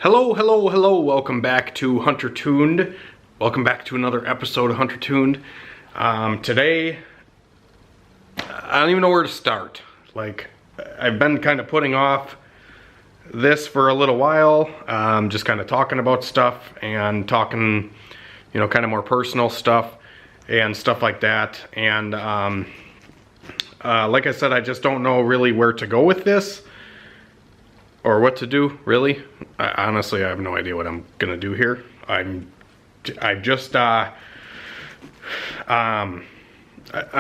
Hello, hello, hello. Welcome back to Hunter Tuned. Welcome back to another episode of Hunter Tuned. Today, I don't even know where to start. Like, I've been kind of putting off this for a little while. Just kind of talking about stuff and talking, you know, kind of more personal stuff and stuff like that. And like I said, I just don't know really where to go with this. Or what to do, really. Honestly, I have no idea what I'm gonna do here. I'm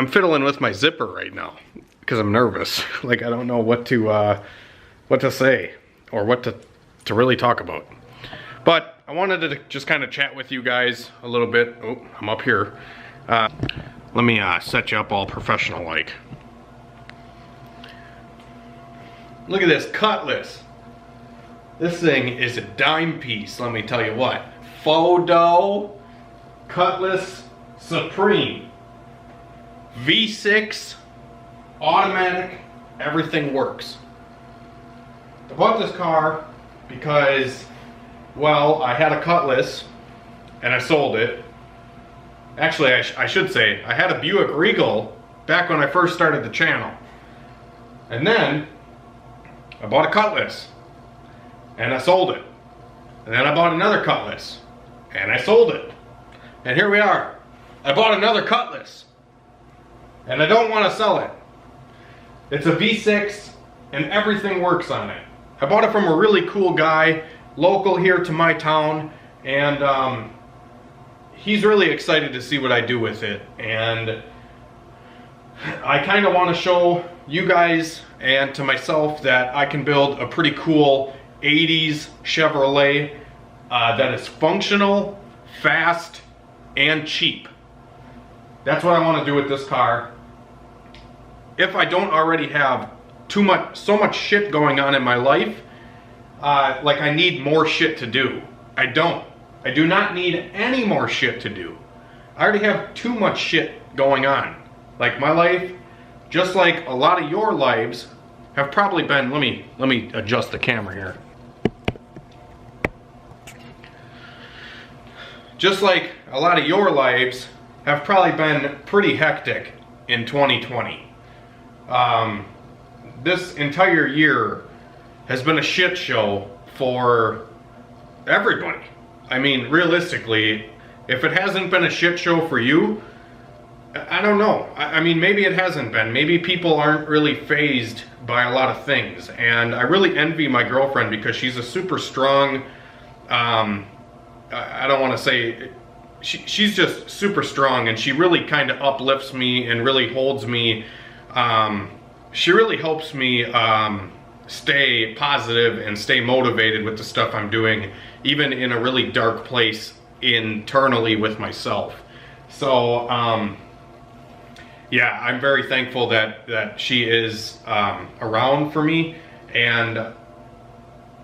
fiddling with my zipper right now because I'm nervous. Like, I don't know what to say or what to really talk about. But I wanted to just kind of chat with you guys a little bit. Oh, I'm up here. Let me set you up all professional like. Look at this cutlass. This thing is a dime piece, let me tell you what. Photo Cutlass Supreme. V6, automatic, everything works. I bought this car because, well, I had a Cutlass and I sold it. Actually, I should say, I had a Buick Regal back when I first started the channel. And then, I bought a Cutlass. And I sold it. And then I bought another Cutlass. And I sold it. And here we are. I bought another Cutlass. And I don't want to sell it. It's a V6 and everything works on it. I bought it from a really cool guy, local here to my town. And he's really excited to see what I do with it. And I kind of want to show you guys and to myself that I can build a pretty cool 80s Chevrolet that is functional, fast, and cheap. That's what I want to do with this car. If I don't already have so much shit going on in my life, like I need more shit to do. I don't. I do not need any more shit to do. I already have too much shit going on. Like my life, just like a lot of your lives, have probably been, let me adjust the camera here. Just like a lot of your lives have probably been pretty hectic in 2020. This entire year has been a shit show for everybody. I mean, realistically, if it hasn't been a shit show for you, I don't know. I mean, maybe it hasn't been. Maybe people aren't really fazed by a lot of things. And I really envy my girlfriend because she's a super strong, I don't want to say, she's just super strong, and she really kind of uplifts me and really holds me. She really helps me stay positive and stay motivated with the stuff I'm doing, even in a really dark place internally with myself. So, yeah, I'm very thankful that she is around for me, and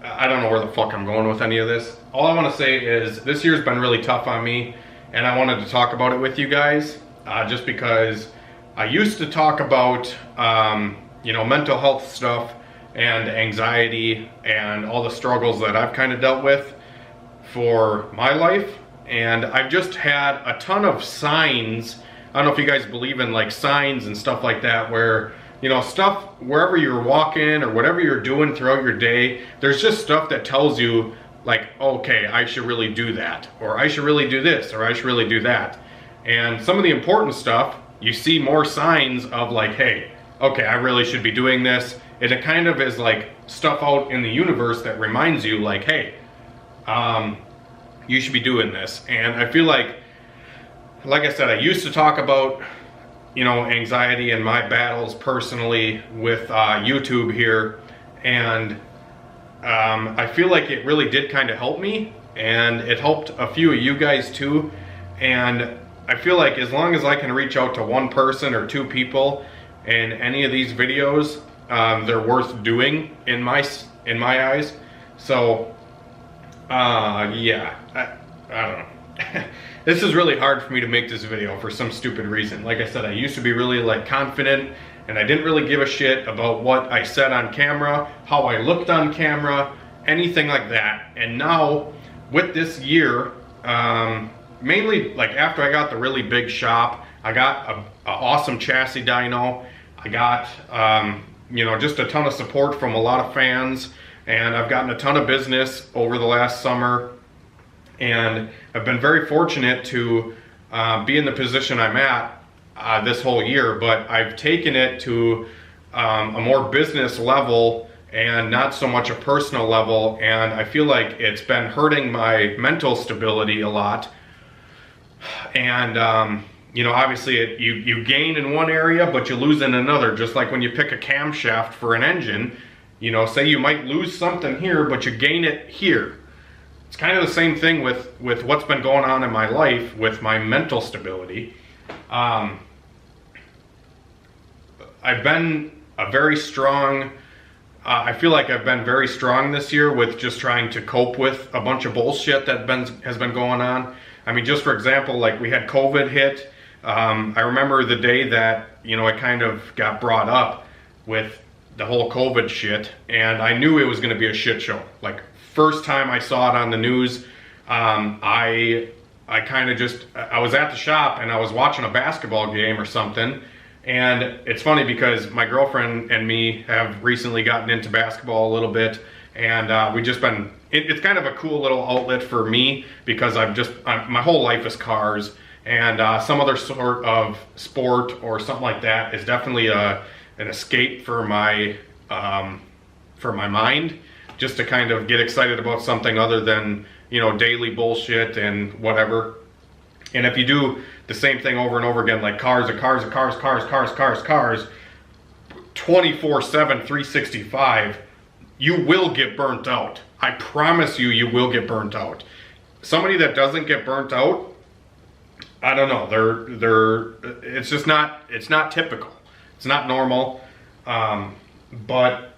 I don't know where the fuck I'm going with any of this. All I want to say is this year's been really tough on me, and I wanted to talk about it with you guys, just because I used to talk about, you know, mental health stuff and anxiety and all the struggles that I've kind of dealt with for my life, and I've just had a ton of signs. I don't know if you guys believe in like signs and stuff like that, where, you know, stuff wherever you're walking or whatever you're doing throughout your day, there's just stuff that tells you like, okay, I should really do that, or I should really do this, or I should really do that. And some of the important stuff, you see more signs of like, hey, okay, I really should be doing this. And it kind of is like stuff out in the universe that reminds you like, hey, you should be doing this. And I feel like I said, I used to talk about, you know, anxiety and my battles personally with YouTube here, and I feel like it really did kind of help me, and it helped a few of you guys too. And I feel like as long as I can reach out to one person or two people in any of these videos, they're worth doing in my eyes. So yeah, I don't know. This is really hard for me to make this video for some stupid reason. Like I said, I used to be really like confident, and I didn't really give a shit about what I said on camera, how I looked on camera, anything like that. And now with this year, mainly like after I got the really big shop, I got a awesome chassis dyno. I got you know, just a ton of support from a lot of fans, and I've gotten a ton of business over the last summer, and I've been very fortunate to be in the position I'm at this whole year. But I've taken it to a more business level and not so much a personal level, and I feel like it's been hurting my mental stability a lot. And you know, obviously you gain in one area but you lose in another, just like when you pick a camshaft for an engine. You know, say you might lose something here but you gain it here. It's kind of the same thing with what's been going on in my life with my mental stability. I've been a very strong, I feel like I've been very strong this year with just trying to cope with a bunch of bullshit that has been going on. I mean, just for example, like we had COVID hit. I remember the day that, you know, it kind of got brought up with the whole COVID shit, and I knew it was going to be a shit show. Like, first time I saw it on the news, I kind of just, I was at the shop and I was watching a basketball game or something. And it's funny because my girlfriend and me have recently gotten into basketball a little bit, and we've just been, it's kind of a cool little outlet for me because my whole life is cars, and some other sort of sport or something like that is definitely an escape for my mind, just to kind of get excited about something other than, you know, daily bullshit and whatever. And if you do the same thing over and over again, like cars, 24/7, 365, you will get burnt out. I promise you, you will get burnt out. Somebody that doesn't get burnt out, I don't know, it's just not, it's not typical. It's not normal. But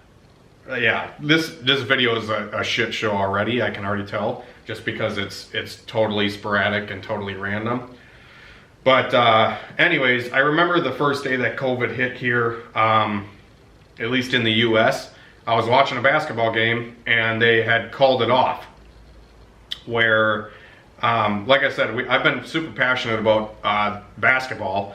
yeah, this video is a shit show already, I can already tell, just because it's totally sporadic and totally random. But anyways, I remember the first day that COVID hit here, at least in the US, I was watching a basketball game and they had called it off. Where, like I said, I've been super passionate about basketball,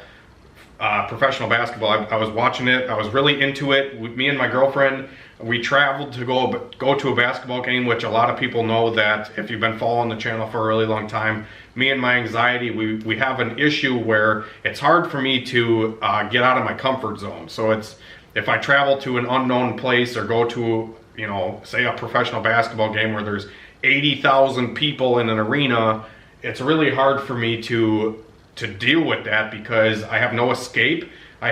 professional basketball. I was watching it, I was really into it. Me and my girlfriend, we traveled to go to a basketball game, which a lot of people know that if you've been following the channel for a really long time, me and my anxiety, we have an issue where it's hard for me to get out of my comfort zone. So if I travel to an unknown place or go to, you know, say a professional basketball game where there's 80,000 people in an arena, it's really hard for me to deal with that because I have no escape. I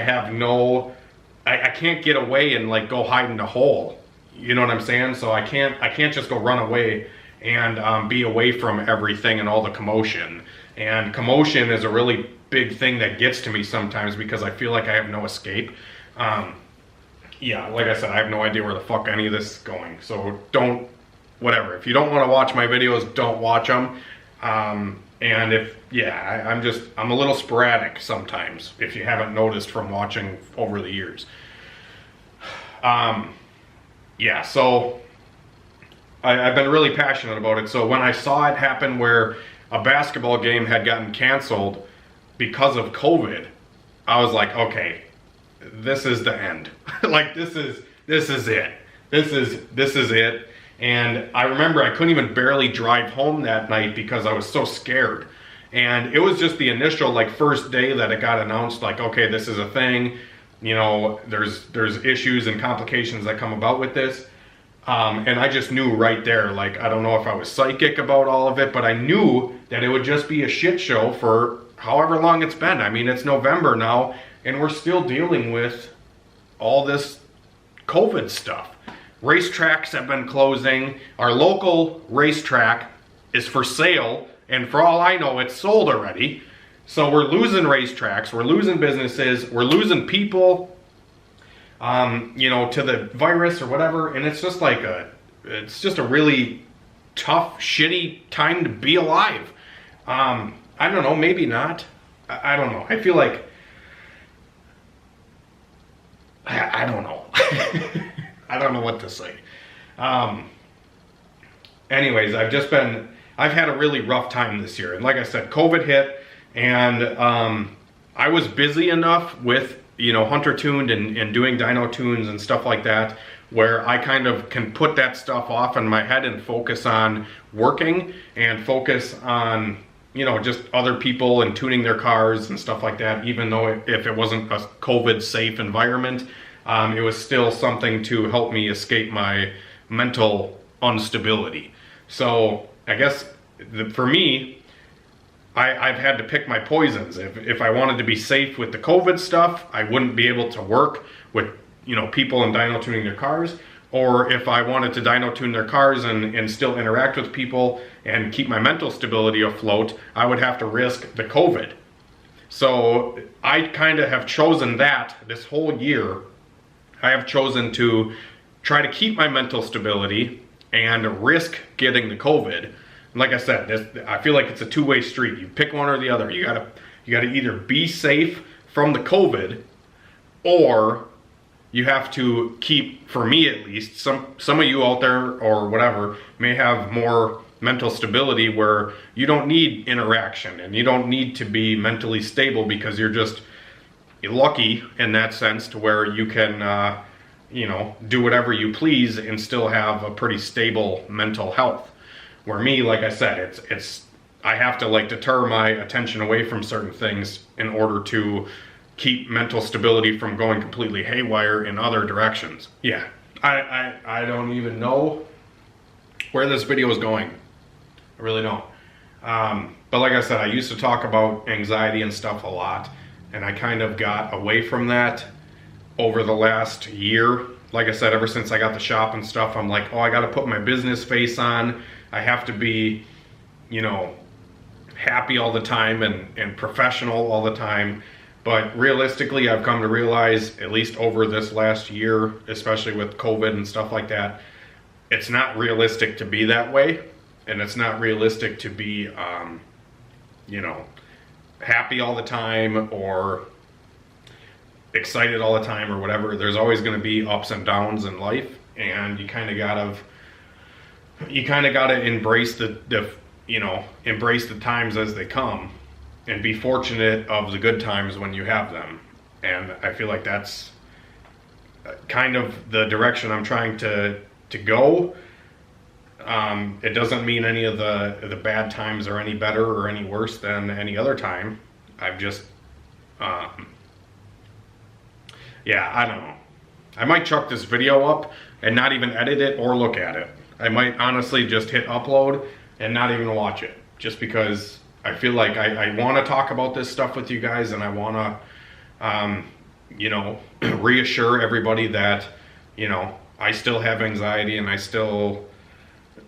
can't get away and like go hide in a hole. You know what I'm saying? So I can't just go run away and be away from everything and all the commotion. And commotion is a really big thing that gets to me sometimes because I feel like I have no escape. Yeah, like I said, I have no idea where the fuck any of this is going. So whatever. If you don't want to watch my videos, don't watch them. And I'm a little sporadic sometimes, if you haven't noticed from watching over the years. Yeah, so I've been really passionate about it. So when I saw it happen where a basketball game had gotten canceled because of COVID, I was like, okay, this is the end. Like, this is it. This is it. And I remember I couldn't even barely drive home that night because I was so scared. And it was just the initial, like, first day that it got announced, like, okay, this is a thing. You know, there's issues and complications that come about with this. And I just knew right there, like, I don't know if I was psychic about all of it, but I knew that it would just be a shit show for however long it's been. I mean, it's November now, and we're still dealing with all this COVID stuff. Racetracks have been closing. Our local racetrack is for sale, and for all I know, it's sold already. So we're losing racetracks, we're losing businesses, we're losing people, you know, to the virus or whatever. And it's just like it's just a really tough, shitty time to be alive. I don't know, maybe not. I don't know. I feel like, I don't know. I don't know what to say. anyways, I've had a really rough time this year. And like I said, COVID hit, and I was busy enough with, you know, Hunter Tuned and doing dyno tunes and stuff like that, where I kind of can put that stuff off in my head and focus on working and focus on, you know, just other people and tuning their cars and stuff like that. Even though if it wasn't a COVID safe environment, it was still something to help me escape my mental instability. So I guess for me, I've had to pick my poisons. If I wanted to be safe with the COVID stuff, I wouldn't be able to work with, you know, people and dyno tuning their cars. Or if I wanted to dyno tune their cars and still interact with people and keep my mental stability afloat, I would have to risk the COVID. So I kind of have chosen that this whole year. I have chosen to try to keep my mental stability and risk getting the COVID. Like I said, I feel like it's a two-way street. You pick one or the other. You gotta either be safe from the COVID, or you have to keep, for me at least, some of you out there or whatever may have more mental stability where you don't need interaction and you don't need to be mentally stable because you're just lucky in that sense to where you can, you know, do whatever you please and still have a pretty stable mental health. Where me, like I said, I have to like deter my attention away from certain things in order to keep mental stability from going completely haywire in other directions. Yeah, I don't even know where this video is going. I really don't. But like I said, I used to talk about anxiety and stuff a lot, and I kind of got away from that over the last year. Like I said, ever since I got the shop and stuff, I'm like, oh, I got to put my business face on. I have to be, you know, happy all the time and professional all the time. But realistically, I've come to realize, at least over this last year, especially with COVID and stuff like that, it's not realistic to be that way. And it's not realistic to be, you know, happy all the time or excited all the time or whatever. There's always going to be ups and downs in life, and you kind of gotta embrace the you know, embrace the times as they come and be fortunate of the good times when you have them. And I feel like that's kind of the direction I'm trying to go. It doesn't mean any of the bad times are any better or any worse than any other time. I've just yeah, I don't know. I might chuck this video up and not even edit it or look at it. I might honestly just hit upload and not even watch it, just because I feel like I want to talk about this stuff with you guys, and I want to, you know, reassure everybody that, you know, I still have anxiety and I still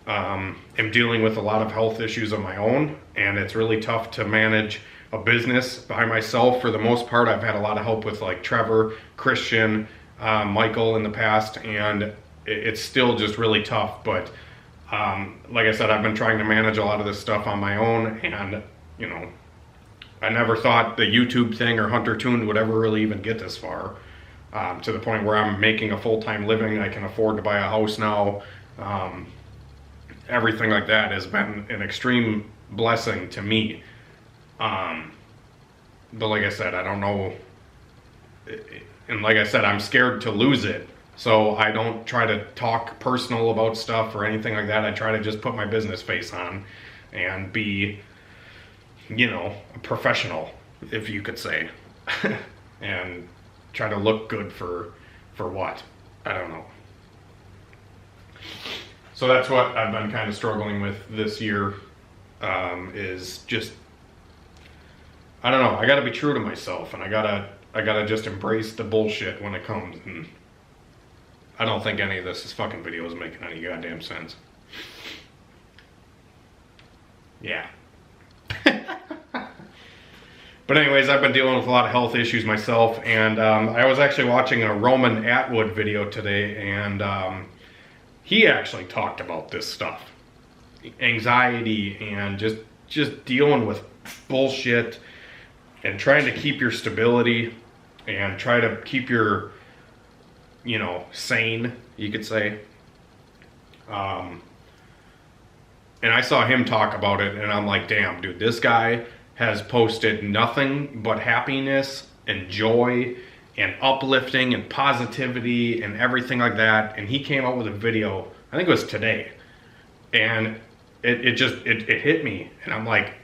am dealing with a lot of health issues of my own, and it's really tough to manage a business by myself. For the most part, I've had a lot of help with like Trevor, Christian, Michael in the past, and it's still just really tough. But like I said, I've been trying to manage a lot of this stuff on my own, and you know, I never thought the YouTube thing or Hunter Tuned would ever really even get this far, to the point where I'm making a full-time living. I can afford to buy a house now. Everything like that has been an extreme blessing to me. But like I said, I don't know, and like I said, I'm scared to lose it. So I don't try to talk personal about stuff or anything like that. I try to just put my business face on and be, you know, a professional, if you could say, and try to look good for what? I don't know. So that's what I've been kind of struggling with this year, is just, I don't know, I gotta be true to myself, and I gotta just embrace the bullshit when it comes. And I don't think any of this fucking video is making any goddamn sense. Yeah. But anyways, I've been dealing with a lot of health issues myself, and I was actually watching a Roman Atwood video today, and he actually talked about this stuff. Anxiety and just dealing with bullshit and trying to keep your stability and try to keep your, you know, sane, you could say. And I saw him talk about it, and I'm like, damn, dude, this guy has posted nothing but happiness and joy and uplifting and positivity and everything like that. And he came out with a video, I think it was today, and it hit me, and I'm like,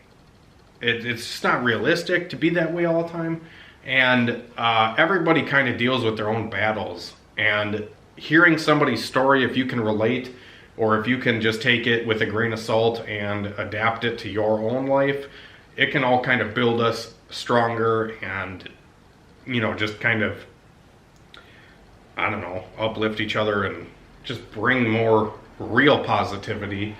it's just not realistic to be that way all the time. And everybody kind of deals with their own battles, and hearing somebody's story, if you can relate, or if you can just take it with a grain of salt and adapt it to your own life, it can all kind of build us stronger and, you know, just kind of, I don't know, uplift each other and just bring more real positivity.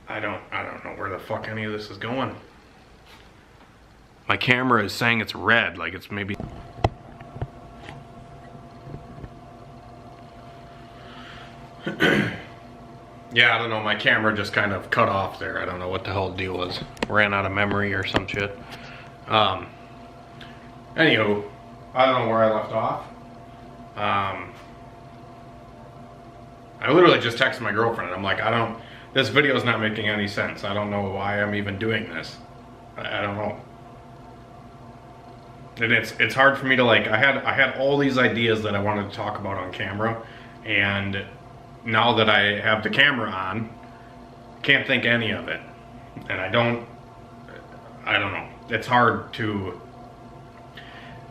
I don't know where the fuck any of this is going. My camera is saying it's red, like it's maybe... Yeah, I don't know, my camera just kind of cut off there. I don't know what the hell the deal was. Ran out of memory or some shit. Anywho, I don't know where I left off. I literally just texted my girlfriend and I'm like, this video is not making any sense. I don't know why I'm even doing this. I don't know. And it's hard for me to, like, I had all these ideas that I wanted to talk about on camera, and now that I have the camera on, can't think any of it. And I don't know. It's hard to,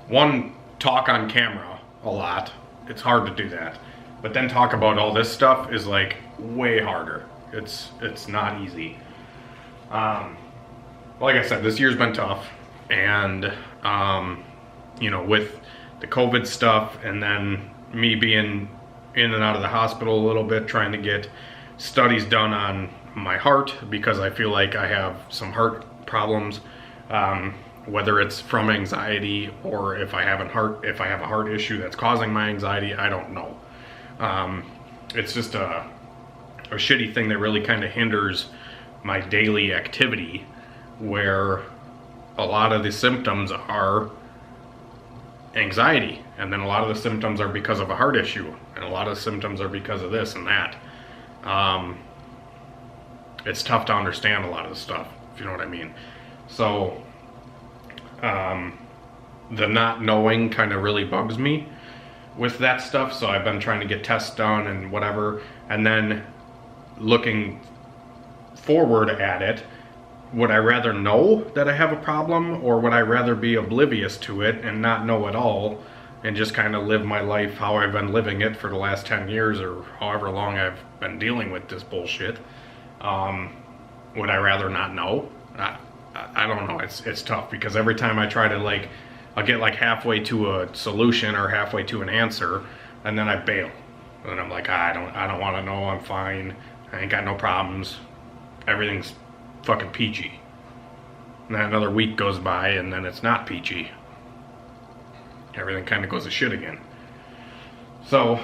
one, talk on camera a lot. It's hard to do that. But then talk about all this stuff is like way harder. It's not easy. Like I said, this year's been tough, and you know, with the COVID stuff, and then me being in and out of the hospital a little bit, trying to get studies done on my heart, because I feel like I have some heart problems, whether it's from anxiety or if I have a heart issue that's causing my anxiety, I don't know. It's just a shitty thing that really kind of hinders my daily activity, where a lot of the symptoms are anxiety, and then a lot of the symptoms are because of a heart issue, and a lot of the symptoms are because of this and that. It's tough to understand a lot of the stuff, if you know what I mean. So the not knowing kind of really bugs me with that stuff, so I've been trying to get tests done and whatever, and then looking forward at it, would I rather know that I have a problem, or would I rather be oblivious to it and not know at all and just kind of live my life how I've been living it for the last 10 years or however long I've been dealing with this bullshit? Would I rather not know? I don't know. It's tough, because every time I try to, like, I'll get like halfway to a solution or halfway to an answer, and then I bail. And I'm like, I don't want to know. I'm fine. I ain't got no problems. Everything's fucking peachy. And then another week goes by, and then it's not peachy. Everything kind of goes to shit again. So,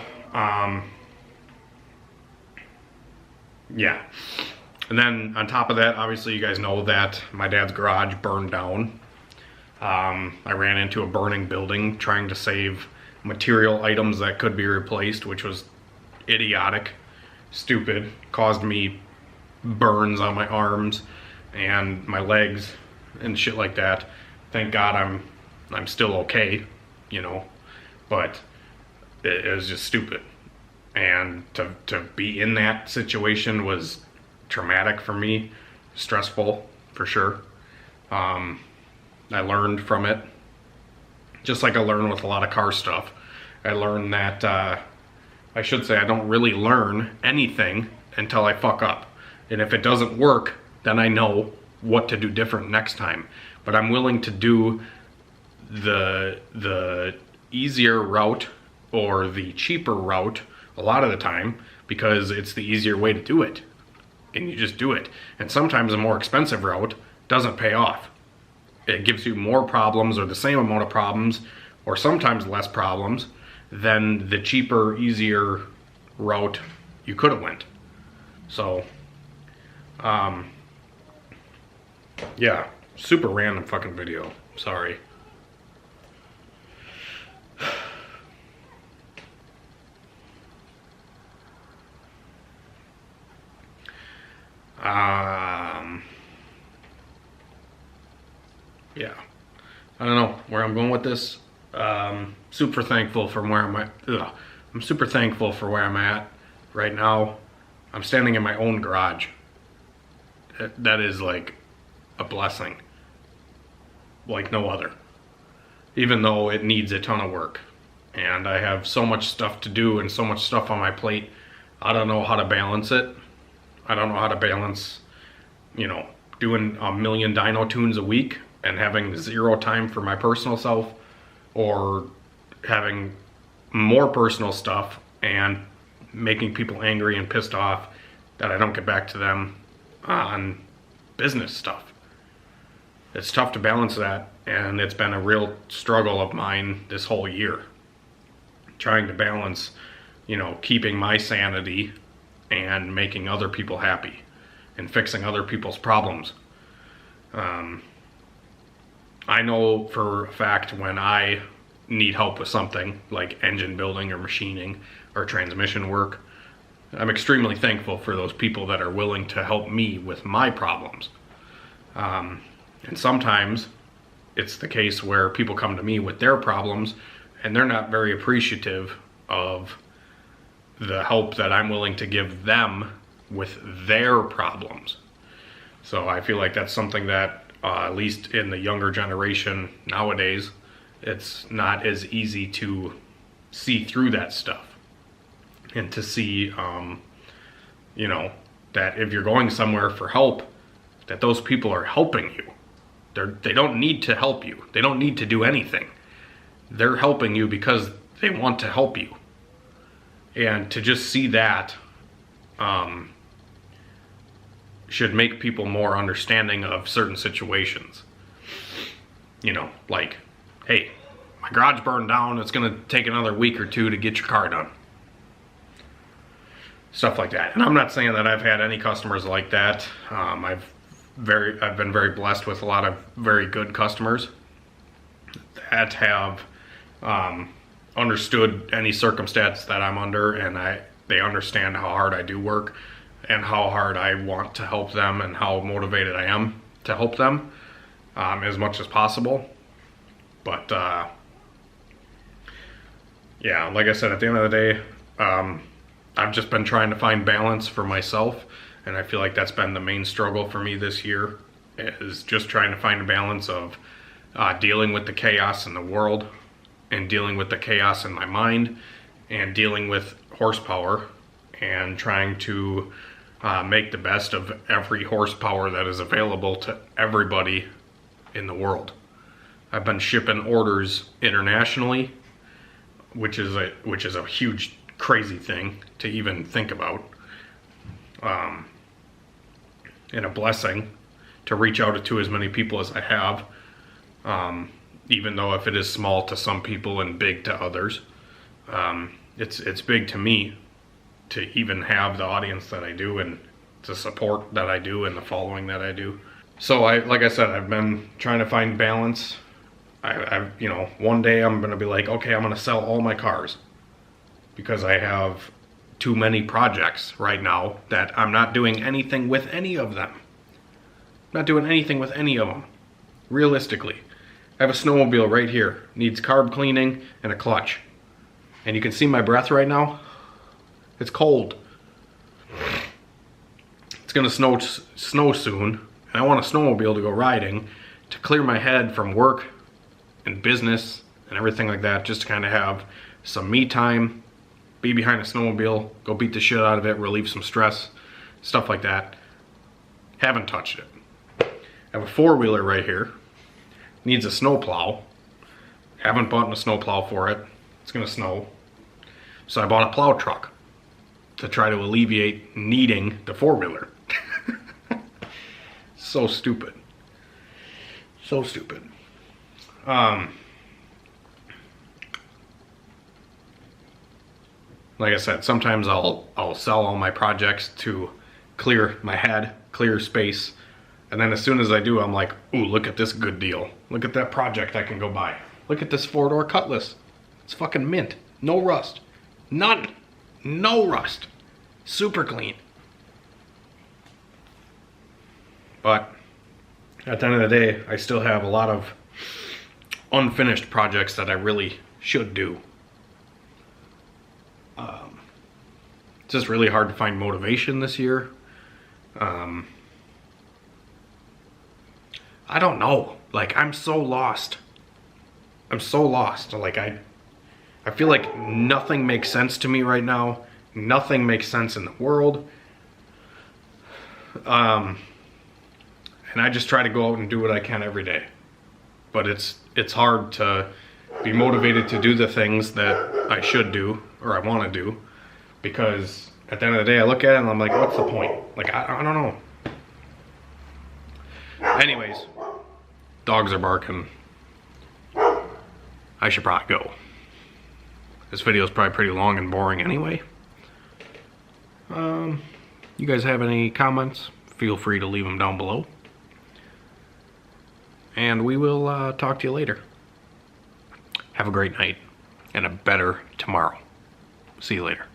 yeah. And then on top of that, obviously you guys know that my dad's garage burned down. I ran into a burning building trying to save material items that could be replaced, which was idiotic, stupid, caused me burns on my arms and my legs and shit like that. Thank God I'm still okay, you know, but it was just stupid. And to be in that situation was traumatic for me, stressful for sure. I learned from it, just like I learned with a lot of car stuff. I learned that, I should say, I don't really learn anything until I fuck up. And if it doesn't work, then I know what to do different next time. But I'm willing to do the easier route or the cheaper route a lot of the time, because it's the easier way to do it. And you just do it. And sometimes a more expensive route doesn't pay off. It gives you more problems, or the same amount of problems, or sometimes less problems than the cheaper, easier route you could have went. So, yeah, super random fucking video. Sorry. Yeah, I don't know where I'm going with this. Super thankful for where I'm at. I'm super thankful for where I'm at right now. I'm standing in my own garage. That is like a blessing, like no other. Even though it needs a ton of work, and I have so much stuff to do and so much stuff on my plate, I don't know how to balance it. I don't know how to balance, you know, doing a million dyno tunes a week and having zero time for my personal self, or having more personal stuff and making people angry and pissed off that I don't get back to them on business stuff. It's tough to balance that, and it's been a real struggle of mine this whole year. Trying to balance, you know, keeping my sanity and making other people happy and fixing other people's problems. I know for a fact when I need help with something like engine building or machining or transmission work, I'm extremely thankful for those people that are willing to help me with my problems. And sometimes it's the case where people come to me with their problems and they're not very appreciative of the help that I'm willing to give them with their problems. So I feel like that's something that, at least in the younger generation nowadays, it's not as easy to see through that stuff. And to see, you know, that if you're going somewhere for help, that those people are helping you. They don't need to help you. They don't need to do anything. They're helping you because they want to help you. And to just see that should make people more understanding of certain situations. You know, like, hey, my garage burned down. It's going to take another week or two to get your car done. Stuff like that. And I'm not saying that I've had any customers like that. I've been very blessed with a lot of very good customers that have understood any circumstance that I'm under, and they understand how hard I do work and how hard I want to help them and how motivated I am to help them as much as possible. But yeah, like I said, at the end of the day, I've just been trying to find balance for myself, and I feel like that's been the main struggle for me this year, is just trying to find a balance of dealing with the chaos in the world and dealing with the chaos in my mind and dealing with horsepower and trying to make the best of every horsepower that is available to everybody in the world. I've been shipping orders internationally, which is a huge, crazy thing to even think about, and a blessing to reach out to as many people as I have, even though if it is small to some people and big to others. It's big to me to even have the audience that I do and the support that I do and the following that I do. So like I said, I've been trying to find balance. I've you know, one day I'm gonna be like, okay, I'm gonna sell all my cars because I have too many projects right now that I'm not doing anything with any of them. Not doing anything with any of them. Realistically, I have a snowmobile right here. Needs carb cleaning and a clutch. And you can see my breath right now. It's cold. It's gonna snow soon, and I want a snowmobile to go riding to clear my head from work and business and everything like that, just to kind of have some me time, be behind a snowmobile, go beat the shit out of it, relieve some stress, stuff like that. Haven't touched it. I have a four-wheeler right here. Needs a snowplow. Haven't bought a snowplow for it. It's gonna snow. So I bought a plow truck to try to alleviate needing the four-wheeler. So stupid. So stupid. Like I said, sometimes I'll sell all my projects to clear my head, clear space, and then as soon as I do, I'm like, ooh, look at this good deal. Look at that project I can go buy. Look at this four-door Cutlass. It's fucking mint. No rust. None. No rust. Super clean. But at the end of the day, I still have a lot of unfinished projects that I really should do. It's just really hard to find motivation this year. I don't know. Like, I'm so lost. I'm so lost. Like, I feel like nothing makes sense to me right now. Nothing makes sense in the world. And I just try to go out and do what I can every day. But it's hard to be motivated to do the things that I should do, or I want to do, because at the end of the day I look at it and I'm like, what's the point? Like, I don't know. Anyways, dogs are barking. I should probably go. This video is probably pretty long and boring anyway. You guys have any comments? Feel free to leave them down below. And we will talk to you later. Have a great night and a better tomorrow. See you later.